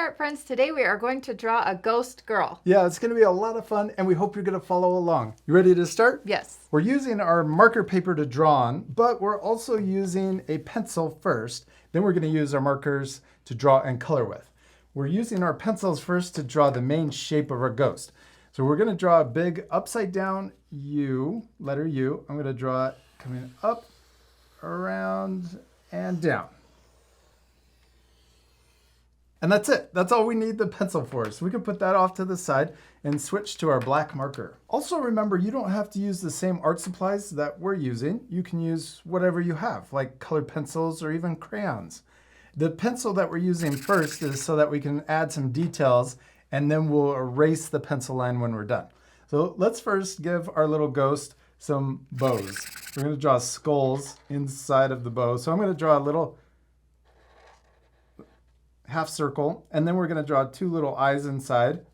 Art Friends. Today we are going to draw a ghost girl. Yeah, it's going to be a lot of fun, and we hope you're going to follow along. You ready to start? Yes. We're using our marker paper to draw on, but we're also using a pencil first. Then we're going to use our markers to draw and color with. We're using our pencils first to draw the main shape of our ghost. So we're going to draw a big upside down U, letter U. I'm going to draw it coming up, around, and down. And that's it. That's all we need the pencil for. So we can put that off to the side and switch to our black marker. Also remember, you don't have to use the same art supplies that we're using. You can use whatever you have, like colored pencils or even crayons. The pencil that we're using first is so that we can add some details, and then we'll erase the pencil line when we're done. So let's first give our little ghost some bows. We're going to draw skulls inside of the bow. So I'm going to draw a little half circle, and then we're going to draw two little eyes inside,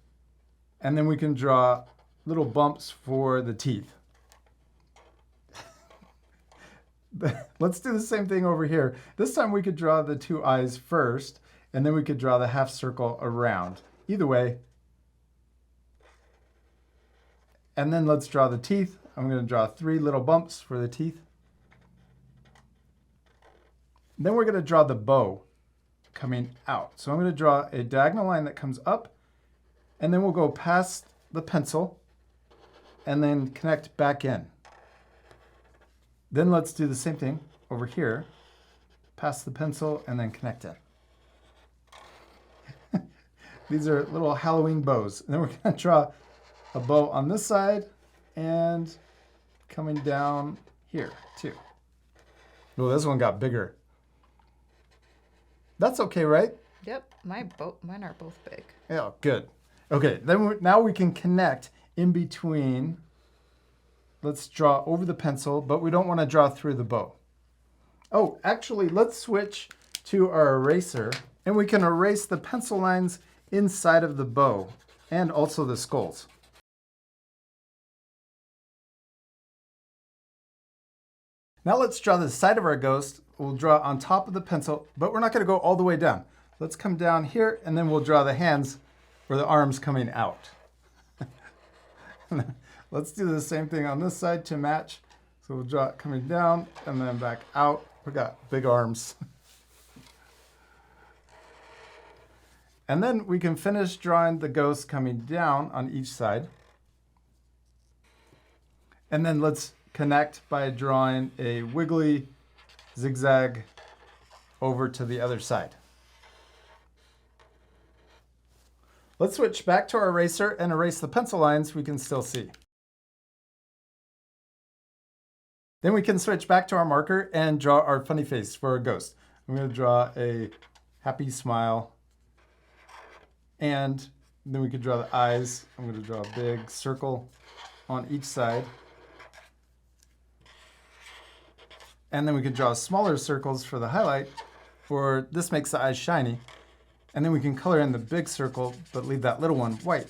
and then we can draw little bumps for the teeth. Let's do the same thing over here. This time we could draw the two eyes first, and then we could draw the half circle around. Either way. And then let's draw the teeth. I'm going to draw three little bumps for the teeth. Then we're going to draw the bow coming out. So I'm going to draw a diagonal line that comes up, and then we'll go past the pencil and then connect back in. Then let's do the same thing over here, past the pencil and then connect in. These are little Halloween bows. And then we're going to draw a bow on this side and coming down here too. Oh, this one got bigger. That's okay, right? Yep, mine are both big. Yeah, good. Okay, then now we can connect in between. Let's draw over the pencil, but we don't want to draw through the bow. Oh, actually, let's switch to our eraser, and we can erase the pencil lines inside of the bow and also the skulls. Now let's draw the side of our ghost. We'll draw on top of the pencil, but we're not going to go all the way down. Let's come down here, and then we'll draw the hands or the arms coming out. Let's do the same thing on this side to match. So we'll draw it coming down and then back out. We got big arms. And then we can finish drawing the ghost coming down on each side. And then let's connect by drawing a wiggly zigzag over to the other side. Let's switch back to our eraser and erase the pencil lines we can still see. Then we can switch back to our marker and draw our funny face for our ghost. I'm going to draw a happy smile, and then we could draw the eyes. I'm going to draw a big circle on each side. And then we can draw smaller circles for the highlight, for this makes the eyes shiny. And then we can color in the big circle, but leave that little one white.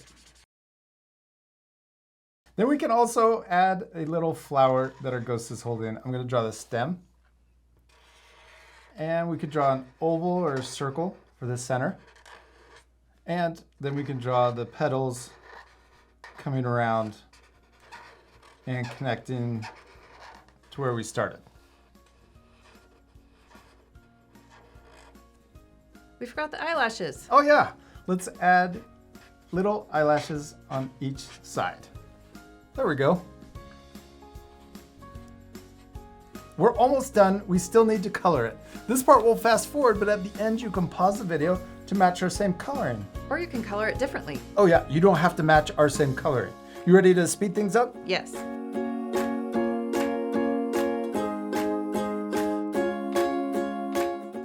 Then we can also add a little flower that our ghost is holding. I'm going to draw the stem. And we could draw an oval or a circle for the center. And then we can draw the petals coming around and connecting to where we started. We forgot the eyelashes. Oh yeah, let's add little eyelashes on each side. There we go. We're almost done. We still need to color it. This part will fast forward, but at the end you can pause the video to match our same coloring. Or you can color it differently. Oh yeah, you don't have to match our same coloring. You ready to speed things up? Yes.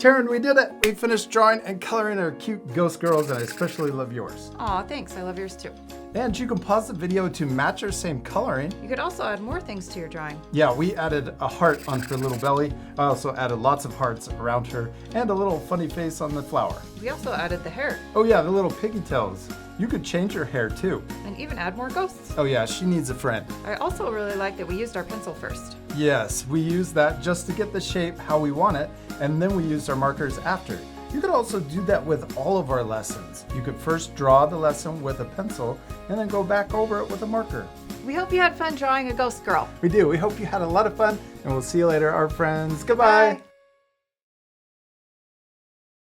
Taryn, we did it. We finished drawing and coloring our cute ghost girls, and I especially love yours. Aw, thanks. I love yours too. And you can pause the video to match our same coloring. You could also add more things to your drawing. Yeah, we added a heart on her little belly. I also added lots of hearts around her and a little funny face on the flower. We also added the hair. Oh yeah, the little piggy tails. You could change her hair too. And even add more ghosts. Oh yeah, she needs a friend. I also really like that we used our pencil first. Yes, we used that just to get the shape how we want it, and then we used our markers after. You could also do that with all of our lessons. You could first draw the lesson with a pencil and then go back over it with a marker. We hope you had fun drawing a ghost girl. We do. We hope you had a lot of fun, and we'll see you later, our friends. Goodbye. Bye.